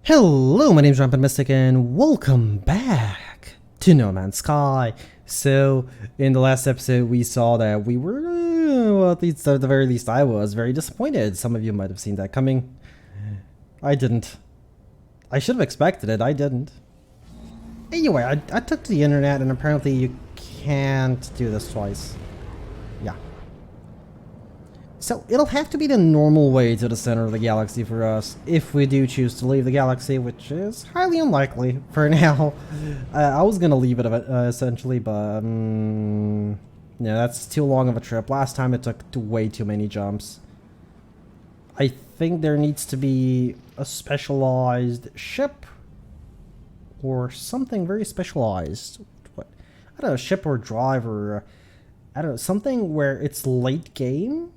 Hello, my name's Rampant and welcome back to No Man's Sky. So, in the last episode, we saw that we were, well, at least at the very least, I was very disappointed. Some of you might have seen that coming. I didn't. I should have expected it. I didn't. Anyway, I took to the internet, and apparently you can't do this twice. Yeah. So it'll have to be the normal way to the center of the galaxy for us, if we do choose to leave the galaxy, which is highly unlikely for now. I was gonna leave it essentially, but no, that's too long of a trip. Last time it took way too many jumps. I think there needs to be a specialized ship or something very specialized. What? I don't know, ship or drive or I don't know, something where it's late game.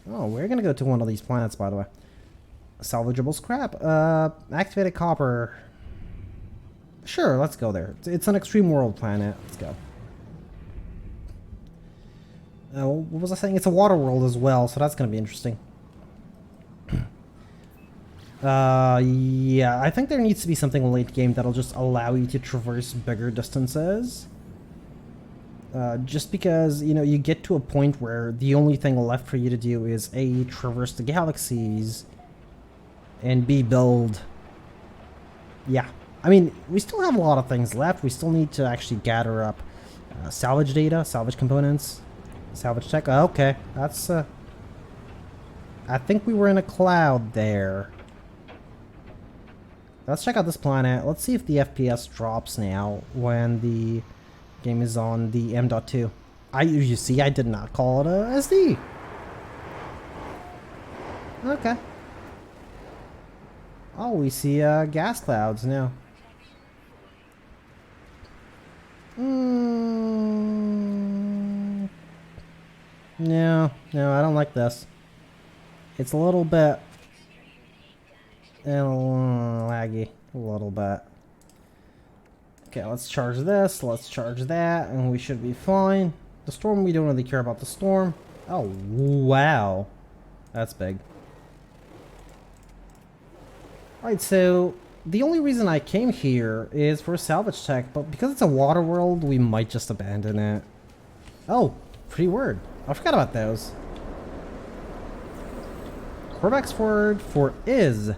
Oh, we're gonna go to one of these planets, by the way. Salvageable scrap. Activated copper. Sure, let's go there. It's an extreme world planet. Let's go. What was I saying? It's a water world as well, so that's gonna be interesting. Yeah, I think there needs to be something late game that'll just allow you to traverse bigger distances. Just because, you know, you get to a point where the only thing left for you to do is A, traverse the galaxies, and B, build. Yeah. I mean, we still have a lot of things left. We still need to actually gather up salvage data, salvage components, salvage tech. Okay, that's, I think we were in a cloud there. Let's check out this planet. Let's see if the FPS drops now when the game is on the M.2. You see, I did not call it a SD. Okay. Oh, we see gas clouds now. No, I don't like this. It's a little bit laggy, a little bit. Okay, let's charge this, let's charge that, and we should be fine. The storm, we don't really care about the storm. Oh, wow. That's big. Alright, so the only reason I came here is for salvage tech, but because it's a water world, we might just abandon it. Oh, free word. I forgot about those. Corvax word for is,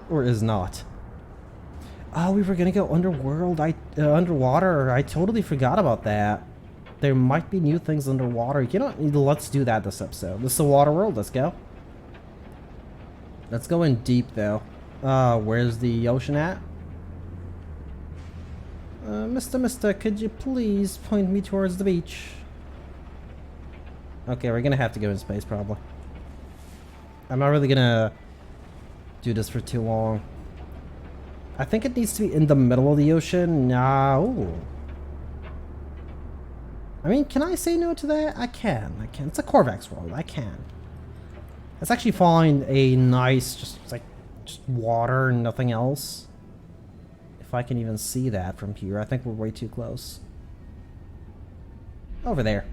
or is not. Oh, we were gonna go underworld. Underwater. I totally forgot about that. There might be new things underwater. You know, let's do that this episode. This is a water world. Let's go. Let's go in deep though. Where's the ocean at? Mister, could you please point me towards the beach? Okay, we're gonna have to go in space probably. I'm not really gonna do this for too long. I think it needs to be in the middle of the ocean. No. I mean, can I say no to that? I can. It's a Corvax world. I can. Let's actually find a nice, just water and nothing else. If I can even see that from here. I think we're way too close. Over there.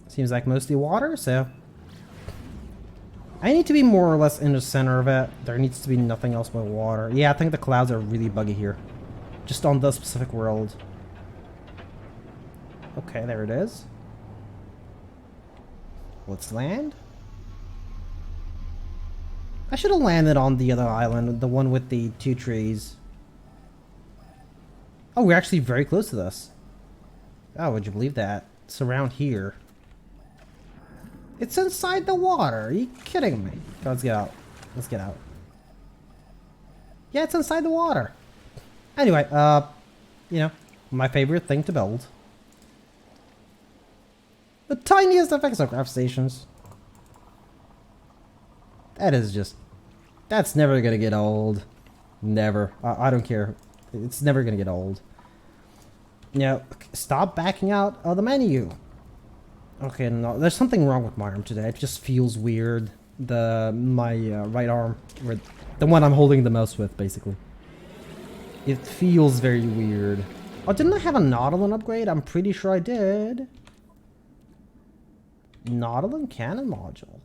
Seems like mostly water, so I need to be more or less in the center of it. There needs to be nothing else but water. Yeah, I think the clouds are really buggy here. Just on the specific world. Okay, there it is. Let's land. I should have landed on the other island, the one with the 2 trees. Oh, we're actually very close to this. Oh, would you believe that? It's around here. It's inside the water. Are you kidding me? Let's get out. Let's get out. Yeah, it's inside the water. Anyway, you know, my favorite thing to build. The tiniest of exocraft stations. That is just... That's never gonna get old. Never. I don't care. It's never gonna get old. Now, stop backing out of the menu. Okay, no, there's something wrong with my arm today. It just feels weird. My right arm, or the one I'm holding the most with, basically. It feels very weird. Oh, didn't I have a Nautilin upgrade? I'm pretty sure I did. Nautilin cannon module.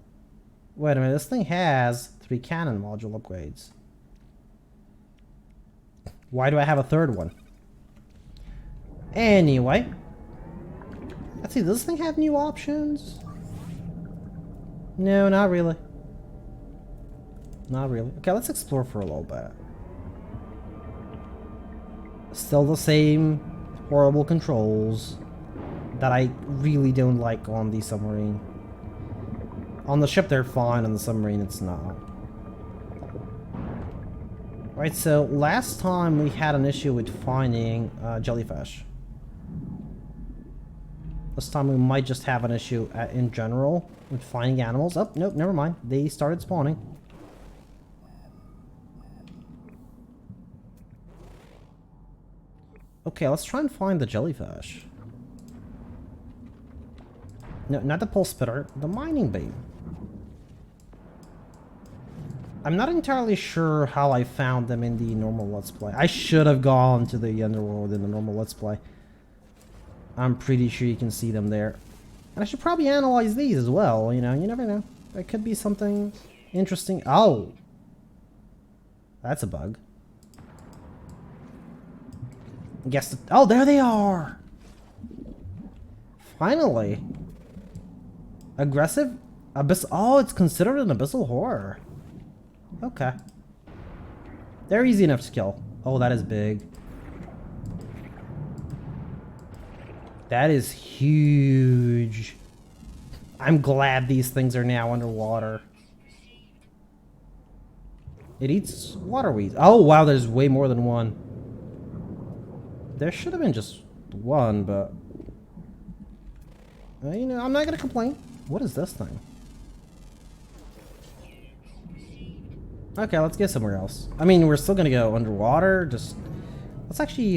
Wait a minute, this thing has 3 cannon module upgrades. Why do I have a third one? Anyway. Let's see, does this thing have new options? No, not really. Not really. Okay, let's explore for a little bit. Still the same horrible controls that I really don't like on the submarine. On the ship they're fine, on the submarine it's not. Right, so last time we had an issue with finding jellyfish. This time we might just have an issue in general with finding animals. Oh, nope, never mind. They started spawning. Okay, let's try and find the jellyfish. No, not the pulse spitter, the mining beam. I'm not entirely sure how I found them in the normal Let's Play. I should have gone to the underworld in the normal Let's Play. I'm pretty sure you can see them there. And I should probably analyze these as well, you know, you never know. There could be something interesting. Oh! That's a bug. Guess oh, there they are! Finally! Aggressive? Abyss. Oh, it's considered an abyssal horror. Okay. They're easy enough to kill. Oh, that is big. That is huge. I'm glad these things are now underwater. It eats water weeds. Oh, wow, there's way more than one. There should have been just one, but... you know, I'm not gonna complain. What is this thing? Okay, let's get somewhere else. I mean, we're still gonna go underwater. Just... let's actually,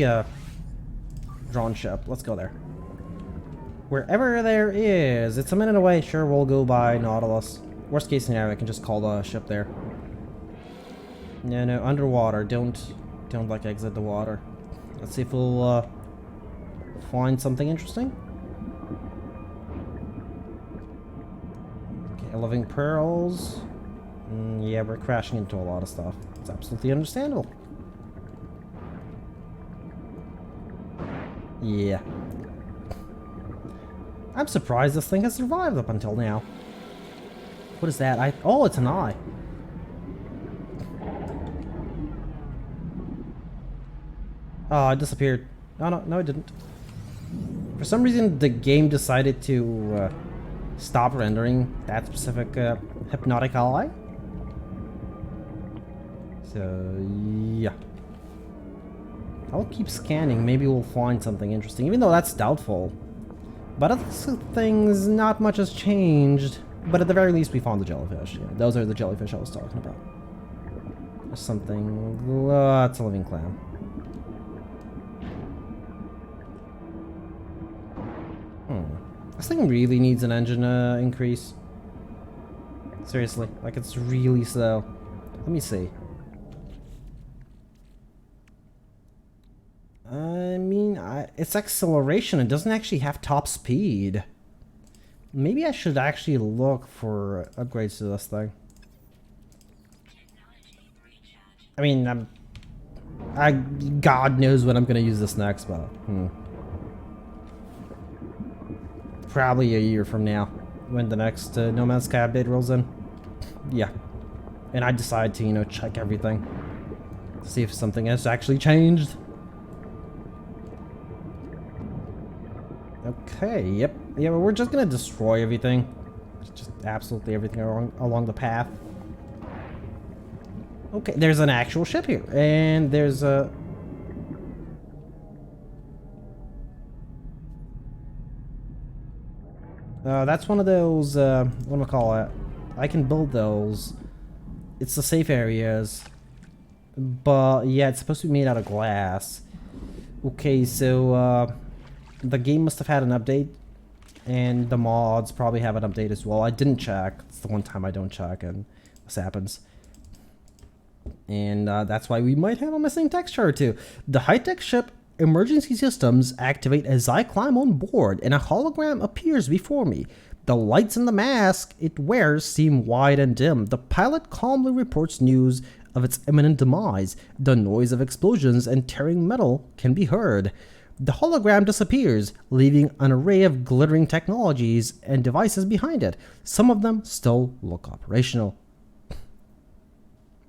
drawn ship. Let's go there. Wherever there is. It's a minute away. Sure, we'll go by Nautilus. Worst case scenario, I can just call the ship there. No, underwater. Don't like exit the water. Let's see if we'll find something interesting. Okay, living pearls. Yeah, we're crashing into a lot of stuff. It's absolutely understandable. Yeah. I'm surprised this thing has survived up until now. What is that? Oh, it's an eye. Oh, it disappeared. Oh, no, it didn't. For some reason, the game decided to stop rendering that specific hypnotic eye. So, yeah. I'll keep scanning. Maybe we'll find something interesting, even though that's doubtful. But other things, not much has changed. But at the very least, we found the jellyfish. Yeah, those are the jellyfish I was talking about. There's something... it's a living clam. This thing really needs an engine increase. Seriously, like it's really slow. Let me see. I mean, its acceleration, it doesn't actually have top speed. Maybe I should actually look for upgrades to this thing. I mean, God knows when I'm gonna use this next, but probably a year from now, when the next No Man's Sky update rolls in. Yeah, and I decide to, you know, check everything, see if something has actually changed. Okay, yep. Yeah, but we're just gonna destroy everything. Just absolutely everything along the path. Okay, there's an actual ship here. And there's a... that's one of those, what do I call it? I can build those. It's the safe areas. But, yeah, it's supposed to be made out of glass. Okay, so, the game must have had an update, and the mods probably have an update as well. I didn't check. It's the one time I don't check, and this happens. And that's why we might have a missing texture or two. The high-tech ship emergency systems activate as I climb on board, and a hologram appears before me. The lights in the mask it wears seem wide and dim. The pilot calmly reports news of its imminent demise. The noise of explosions and tearing metal can be heard. The hologram disappears, leaving an array of glittering technologies and devices behind it. Some of them still look operational.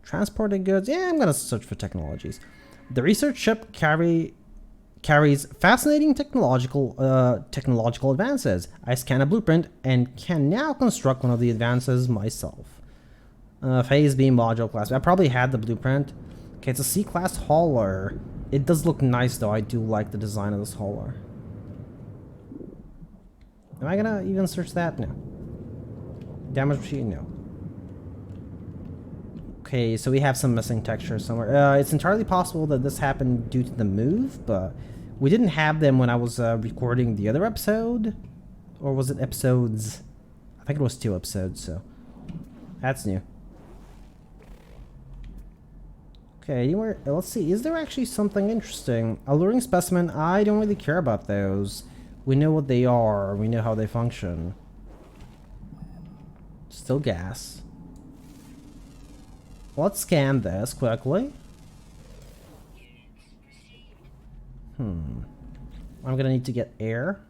Transporting goods? Yeah, I'm gonna search for technologies. The research ship carries fascinating technological advances. I scan a blueprint and can now construct one of the advances myself. Phase beam module class. I probably had the blueprint. Okay, it's a C-class hauler. It does look nice though. I do like the design of this hauler. Am I gonna even search that? No. Damage machine? No. Okay, so we have some missing texture somewhere. It's entirely possible that this happened due to the move, but we didn't have them when I was recording the other episode. Or was it episodes? I think it was 2 episodes, so that's new. Okay, let's see. Is there actually something interesting? Alluring specimen, I don't really care about those. We know what they are. We know how they function. Still gas. Let's scan this quickly. I'm gonna need to get air.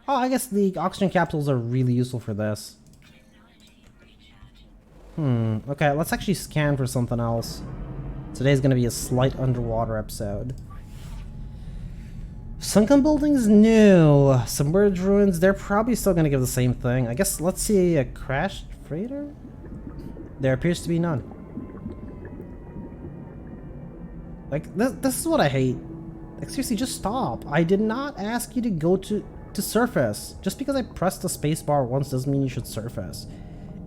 Oh, I guess the oxygen capsules are really useful for this. Okay, let's actually scan for something else. Today's gonna be a slight underwater episode. Sunken buildings? No. Submerged ruins? They're probably still gonna give the same thing. I guess let's see a crashed freighter? There appears to be none. Like, this is what I hate. Like, seriously, just stop. I did not ask you to go to surface. Just because I pressed the spacebar once doesn't mean you should surface.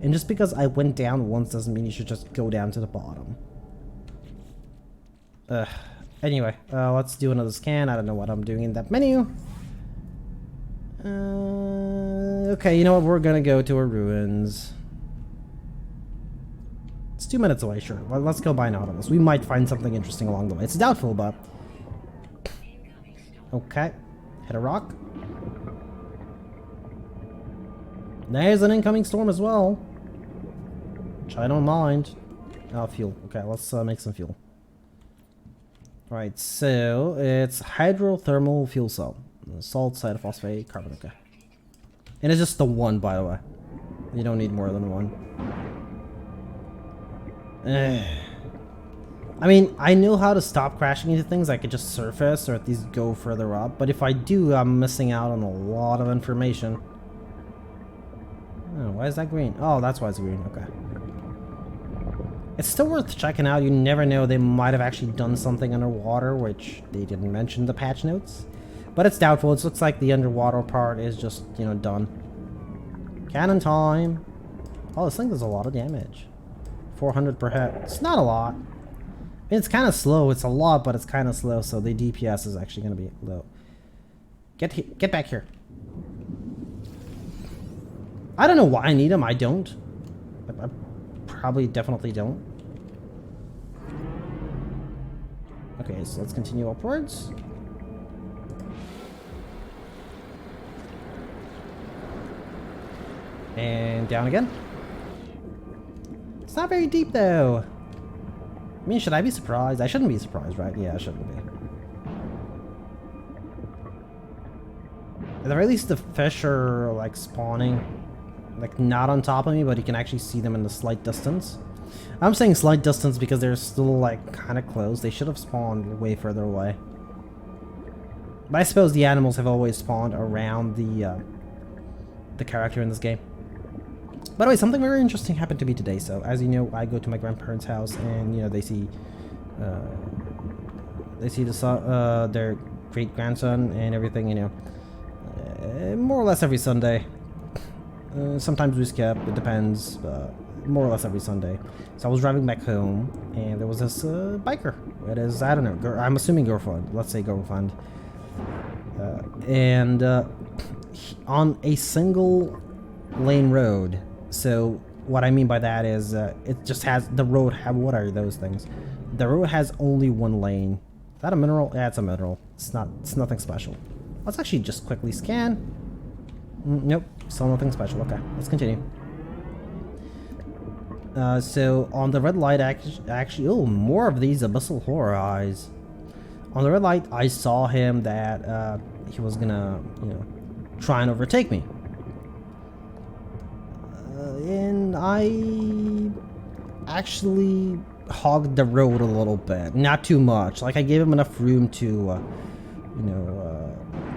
And just because I went down once doesn't mean you should just go down to the bottom. Anyway, let's do another scan. I don't know what I'm doing in that menu. Okay, you know what? We're gonna go to our ruins. It's 2 minutes away, sure. Well, let's go buy Nautilus. We might find something interesting along the way. It's doubtful, but... Okay. Hit a rock. There's an incoming storm as well. Which I don't mind. Oh, fuel. Okay, let's make some fuel. Alright, so it's hydrothermal fuel cell. Salt, cytophosphate, carbon, okay. And it's just the one, by the way. You don't need more than one. I mean, I know how to stop crashing into things. I could just surface or at least go further up. But if I do, I'm missing out on a lot of information. Oh, why is that green? Oh, that's why it's green. Okay. It's still worth checking out. You never know. They might have actually done something underwater, which they didn't mention in the patch notes. But it's doubtful. It looks like the underwater part is just, you know, done. Cannon time. Oh, this thing does a lot of damage. 400 per hit. It's not a lot. I mean, it's kind of slow. It's a lot, but it's kind of slow, so the DPS is actually going to be low. Get back here. I don't know why I need them. I don't. I probably definitely don't. Okay, so let's continue upwards. And down again. It's not very deep though. I mean, should I be surprised? I shouldn't be surprised, right? Yeah, I shouldn't be. At the very least, the fish are like spawning, like not on top of me, but you can actually see them in the slight distance. I'm saying slight distance because they're still like kind of close. They should have spawned way further away. But I suppose the animals have always spawned around the character in this game. By the way, something very interesting happened to me today. So, as you know, I go to my grandparents' house, and you know they see their great grandson and everything. You know, more or less every Sunday. Sometimes we skip. It depends, but more or less every Sunday. So I was driving back home, and there was this biker. It is, I don't know. I'm assuming girlfriend. Let's say girlfriend. And on a single lane road. So what I mean by that is it just has the road what are those things? The road has only one lane. Is that a mineral? Yeah, it's a mineral. It's nothing special. Let's actually just quickly scan. Nope, still nothing special. Okay, let's continue. So on the red light, actually, oh, more of these abyssal horror eyes. On the red light, I saw him that he was gonna, try and overtake me. And I actually hogged the road a little bit, not too much. Like I gave him enough room to,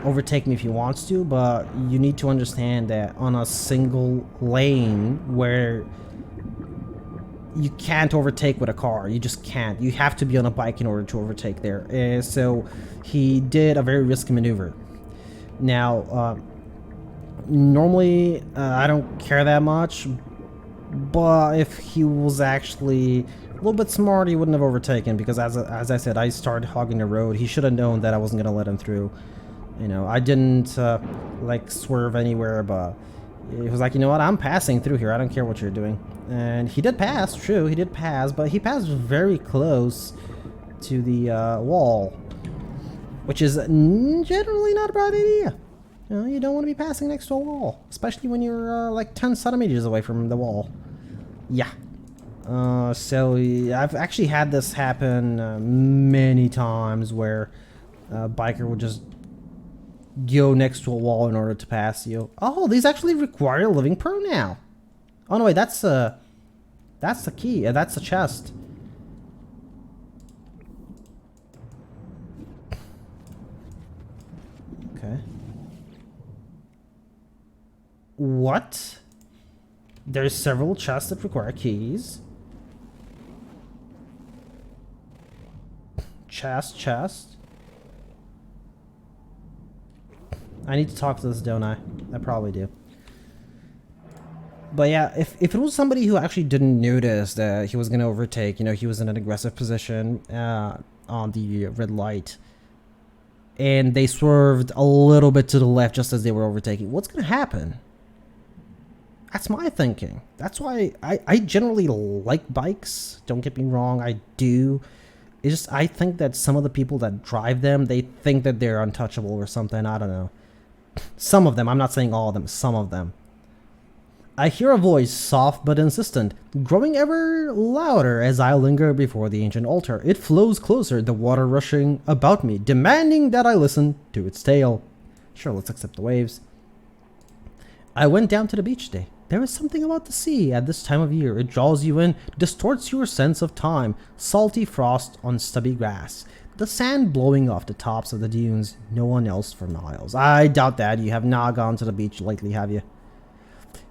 overtake me if he wants to, but you need to understand that on a single lane where you can't overtake with a car, you just can't. You have to be on a bike in order to overtake there. So he did a very risky maneuver. Now, normally I don't care that much, but if he was actually a little bit smart, he wouldn't have overtaken, because as I said, I started hogging the road. He should have known that I wasn't gonna let him through. I didn't like swerve anywhere, but he was like, you know what, I'm passing through here, I don't care what you're doing. And he did pass, true, he did pass, but he passed very close to the wall, which is generally not a bad idea. You don't want to be passing next to a wall, especially when you're like 10 centimeters away from the wall. Yeah. So I've actually had this happen many times, where a biker would just go next to a wall in order to pass you. Oh, these actually require a living pro now. Oh no, wait, that's the key. That's the chest. Okay. What? There's several chests that require keys. Chest. I need to talk to this, don't I? I probably do. But yeah, if it was somebody who actually didn't notice that he was going to overtake, he was in an aggressive position on the red light, and they swerved a little bit to the left just as they were overtaking, what's going to happen? That's my thinking. That's why I generally like bikes. Don't get me wrong, I do. It's just, I think that some of the people that drive them, they think that they're untouchable or something. I don't know. Some of them. I'm not saying all of them. Some of them. I hear a voice, soft but insistent, growing ever louder as I linger before the ancient altar. It flows closer, the water rushing about me, demanding that I listen to its tale. Sure, let's accept the waves. I went down to the beach today. There is something about the sea at this time of year. It draws you in, distorts your sense of time. Salty frost on stubby grass. The sand blowing off the tops of the dunes. No one else for miles. I doubt that. You have not gone to the beach lately, have you?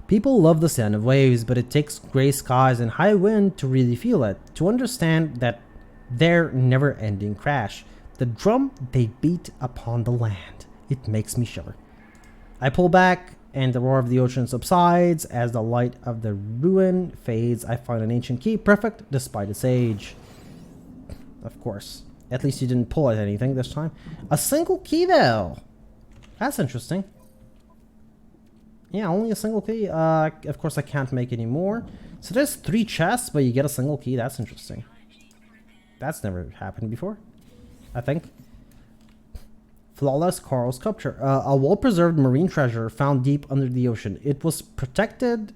People love the sound of waves, but it takes gray skies and high wind to really feel it. To understand that their never-ending crash. The drum they beat upon the land. It makes me shiver. I pull back, and the roar of the ocean subsides. As the light of the ruin fades, I find an ancient key, perfect despite its age. Of course. At least you didn't pull at anything this time. A single key, though. That's interesting. Yeah, only a single key. Of course, I can't make any more. So there's 3 chests, but you get a single key. That's interesting. That's never happened before, I think. Flawless coral sculpture. A well-preserved marine treasure found deep under the ocean. It was protected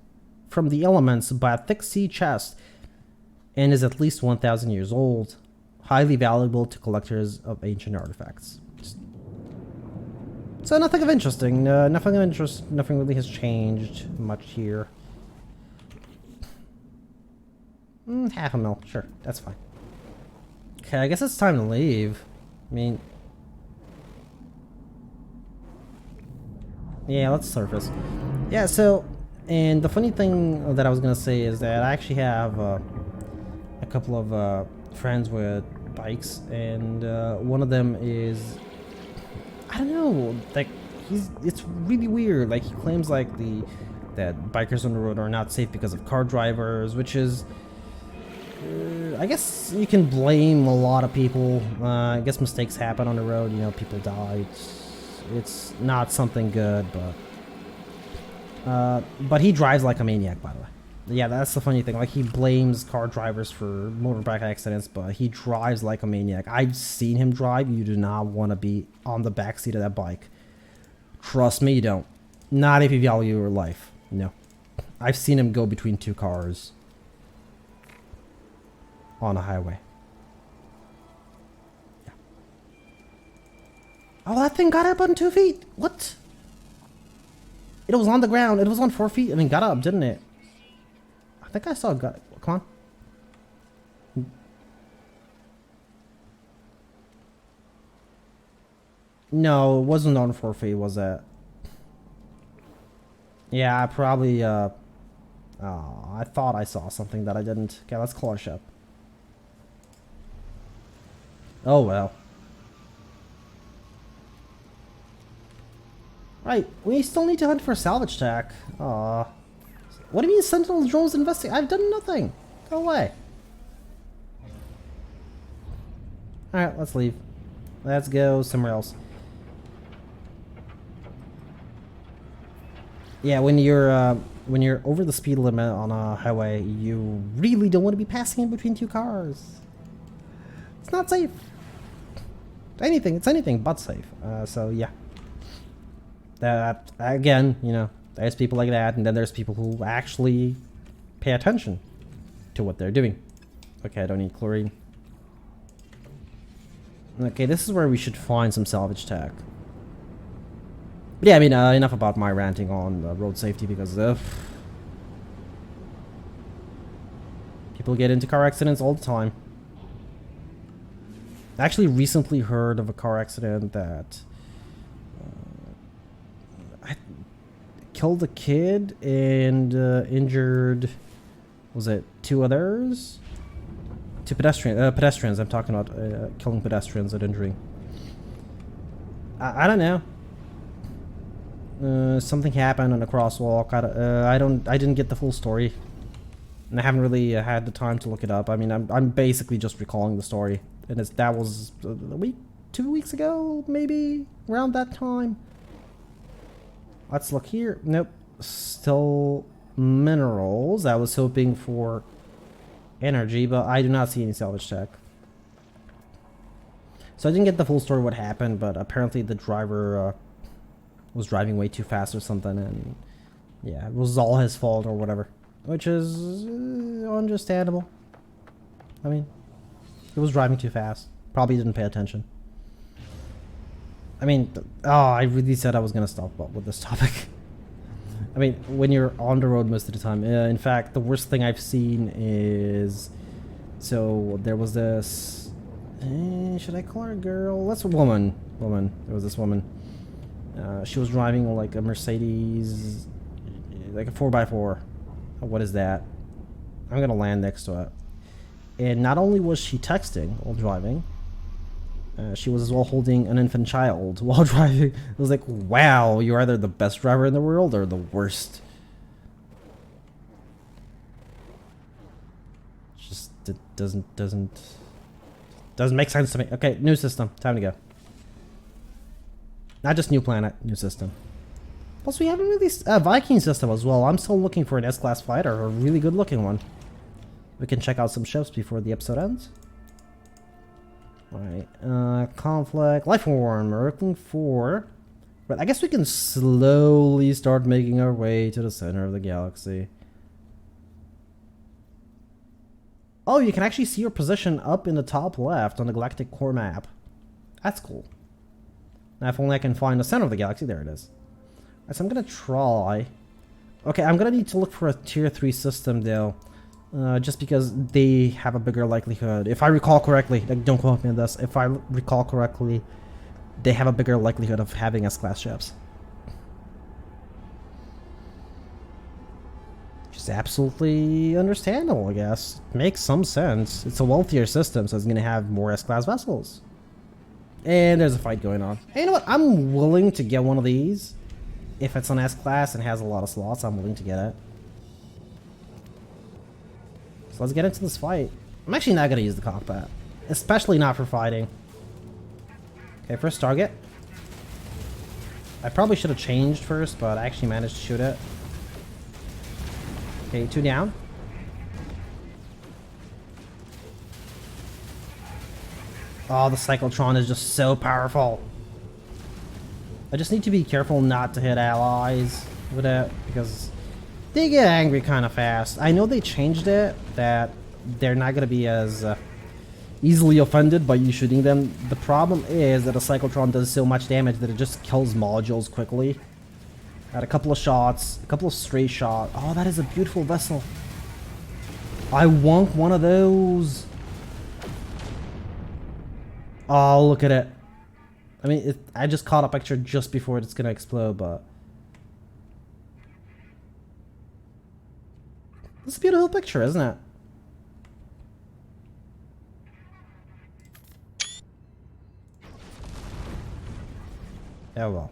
from the elements by a thick sea chest and is at least 1,000 years old. Highly valuable to collectors of ancient artifacts. So nothing of interesting. Nothing of interest. Nothing really has changed much here. Half a mil. Sure, that's fine. Okay, I guess it's time to leave. I mean... yeah, let's surface. Yeah, so... and the funny thing that I was gonna say is that I actually have a couple of friends with bikes, and one of them is... I don't know, like, it's really weird. Like, he claims, like, that bikers on the road are not safe because of car drivers, which is... I guess you can blame a lot of people. I guess mistakes happen on the road, people die. It's not something good, but he drives like a maniac, by the way. Yeah, that's the funny thing. Like, he blames car drivers for motorbike accidents, but he drives like a maniac. I've seen him drive. You do not want to be on the backseat of that bike. Trust me, you don't. Not if you value your life. No. I've seen him go between 2 cars. on a highway. Yeah. Oh, that thing got up on 2 feet. What? It was on the ground. It was on 4 feet. I mean, got up, didn't it? I think I saw it got. Come on. No, it wasn't on 4 feet, was it? Yeah, I probably, oh, I thought I saw something that I didn't. Okay, let's call our ship. Oh, well. Right, we still need to hunt for salvage tech. Aw. What do you mean Sentinel drones investigate? I've done nothing. Go away. Alright, let's leave. Let's go somewhere else. Yeah, when you're over the speed limit on a highway, you really don't want to be passing in between two cars. It's not safe. It's anything but safe. So yeah. That again, you know, there's people like that, and then there's people who actually pay attention to what they're doing. Okay, I don't need chlorine. Okay, this is where we should find some salvage tech. But yeah, I mean, enough about my ranting on road safety, because people get into car accidents all the time. I actually recently heard of a car accident that killed a kid and injured, was it 2 others? 2 pedestrians. I'm talking about killing pedestrians and injuring. I don't know. Something happened on a crosswalk. I didn't get the full story, and I haven't really had the time to look it up. I mean, I'm basically just recalling the story, and that was a week, 2 weeks ago, maybe around that time. Let's look here. Nope, still minerals. I was hoping for energy, but I do not see any salvage tech. So I didn't get the full story what happened, but apparently the driver was driving way too fast or something, and yeah, it was all his fault or whatever, which is understandable. I mean, he was driving too fast, probably didn't pay attention. I mean, I really said I was gonna stop with this topic. I mean, when you're on the road most of the time, in fact, the worst thing I've seen is, so there was this, should I call her a girl? That's a woman. There was this woman. She was driving like a Mercedes, like a 4x4. What is that? I'm gonna land next to it. And not only was she texting while driving, she was as well holding an infant child while driving. It was like, wow, you're either the best driver in the world or the worst. Just it doesn't make sense to me. Okay, new system, time to go. Not just new planet, new system. Plus, we haven't really Viking system as well. I'm still looking for an S-class fighter, a really good looking one. We can check out some ships before the episode ends. Alright, conflict, life form, we're looking for... But I guess we can slowly start making our way to the center of the galaxy. Oh, you can actually see your position up in the top left on the galactic core map. That's cool. Now if only I can find the center of the galaxy, there it is. Alright, so I'm gonna try... Okay, I'm gonna need to look for a tier 3 system though. Just because they have a bigger likelihood. If I recall correctly, like, don't quote me on this, if I recall correctly, they have a bigger likelihood of having S-class ships. Which is absolutely understandable, I guess. Makes some sense. It's a wealthier system, so it's going to have more S-class vessels. And there's a fight going on. Hey, you know what? I'm willing to get one of these. If it's an S-class and has a lot of slots, I'm willing to get it. So let's get into this fight. I'm actually not going to use the cockpit. Especially not for fighting. Okay, first target. I probably should have changed first, but I actually managed to shoot it. Okay, 2 down. Oh, the cyclotron is just so powerful. I just need to be careful not to hit allies with it, because they get angry kind of fast. I know they changed it, that they're not gonna be as easily offended by you shooting them. The problem is that a cyclotron does so much damage that it just kills modules quickly. Had a couple of shots, a couple of stray shots. Oh, that is a beautiful vessel. I want one of those. Oh, look at it. I mean, I just caught a picture just before it's gonna explode, but it's a beautiful picture, isn't it? Oh well.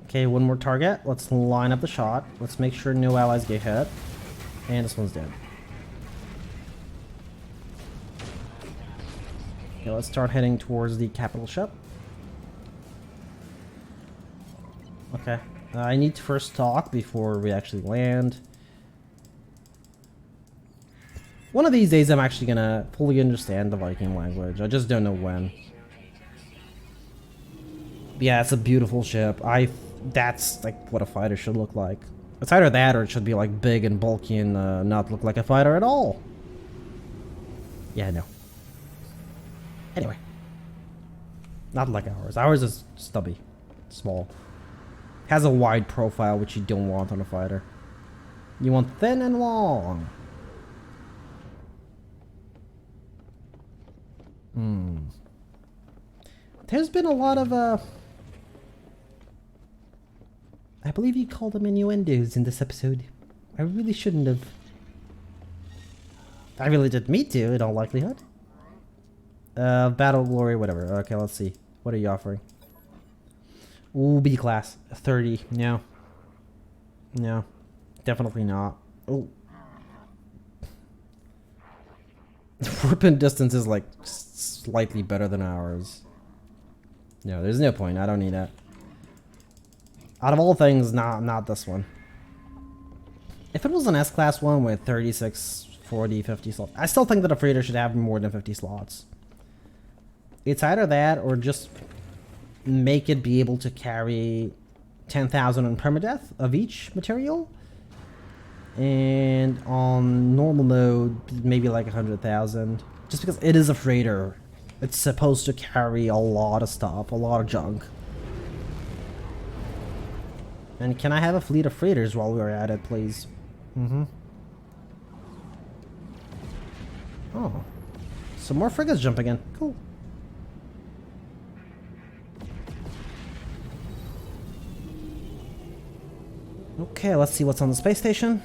Okay, one more target. Let's line up the shot. Let's make sure no allies get hit. And this one's dead. Okay, let's start heading towards the capital ship. Okay. I need to first talk before we actually land. One of these days I'm actually gonna fully understand the Viking language. I just don't know when. Yeah, it's a beautiful ship. That's like what a fighter should look like. It's either that or it should be like big and bulky and not look like a fighter at all. Yeah, no. Anyway. Not like ours. Ours is stubby. Small. Has a wide profile, which you don't want on a fighter. You want thin and long. There's been a lot of I believe you called them innuendos in this episode. I really shouldn't have. I really didn't mean to, in all likelihood. Battle Glory, whatever. Okay, let's see. What are you offering? Ooh, B class. 30. No. No. Definitely not. Oh. Rampant distance is like slightly better than ours. No, there's no point. I don't need that. Out of all things, not this one. If it was an S-class one with 36, 40, 50 slots, I still think that a freighter should have more than 50 slots. It's either that or just make it be able to carry 10,000 on permadeath of each material. And on normal mode, maybe like 100,000. Just because it is a freighter. It's supposed to carry a lot of stuff, a lot of junk. And can I have a fleet of freighters while we're at it, please? Oh. Some more frigates jumping in. Cool. Okay, let's see what's on the space station.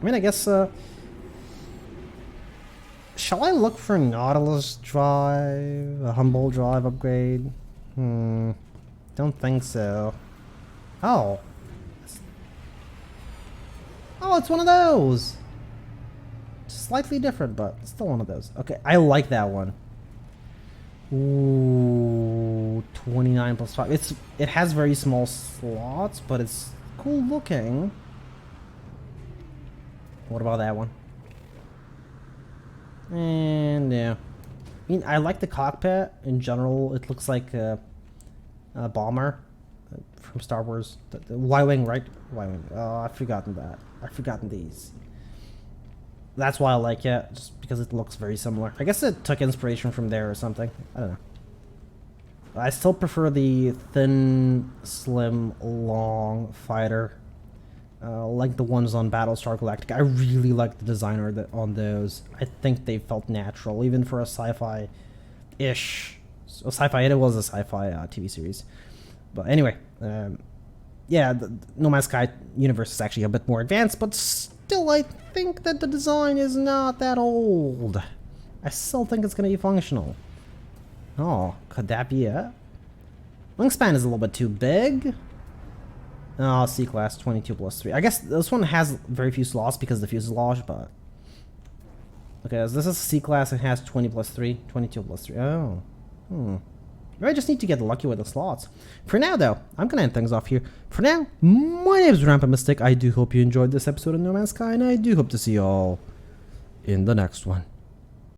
I mean, I guess, shall I look for Nautilus drive? A Humboldt drive upgrade? Don't think so. Oh. Oh, it's one of those! Slightly different, but still one of those. Okay, I like that one. Ooh, 29 plus 5. It has very small slots, but it's cool looking. What about that one? And yeah. I mean, I like the cockpit in general. It looks like a bomber from Star Wars. The Y-Wing, right? Y-Wing. Oh, I've forgotten that. I've forgotten these. That's why I like it, just because it looks very similar. I guess it took inspiration from there or something. I don't know. I still prefer the thin, slim, long fighter. Like the ones on Battlestar Galactica. I really like the designer on those. I think they felt natural, even for a sci-fi-ish. So sci-fi, it was a sci-fi TV series. But anyway, yeah, the No Man's Sky universe is actually a bit more advanced, but still I think that the design is not that old. I still think it's going to be functional. Oh, could that be it? Wingspan is a little bit too big. Oh, C-class, 22 plus 3. I guess this one has very few slots because of the fuselage, but... Okay, so this is C-class, it has 20 plus 3, 22 plus 3. Oh. I just need to get lucky with the slots. For now, though, I'm going to end things off here. For now, my name is Rampant Mystic. I do hope you enjoyed this episode of No Man's Sky, and I do hope to see you all in the next one.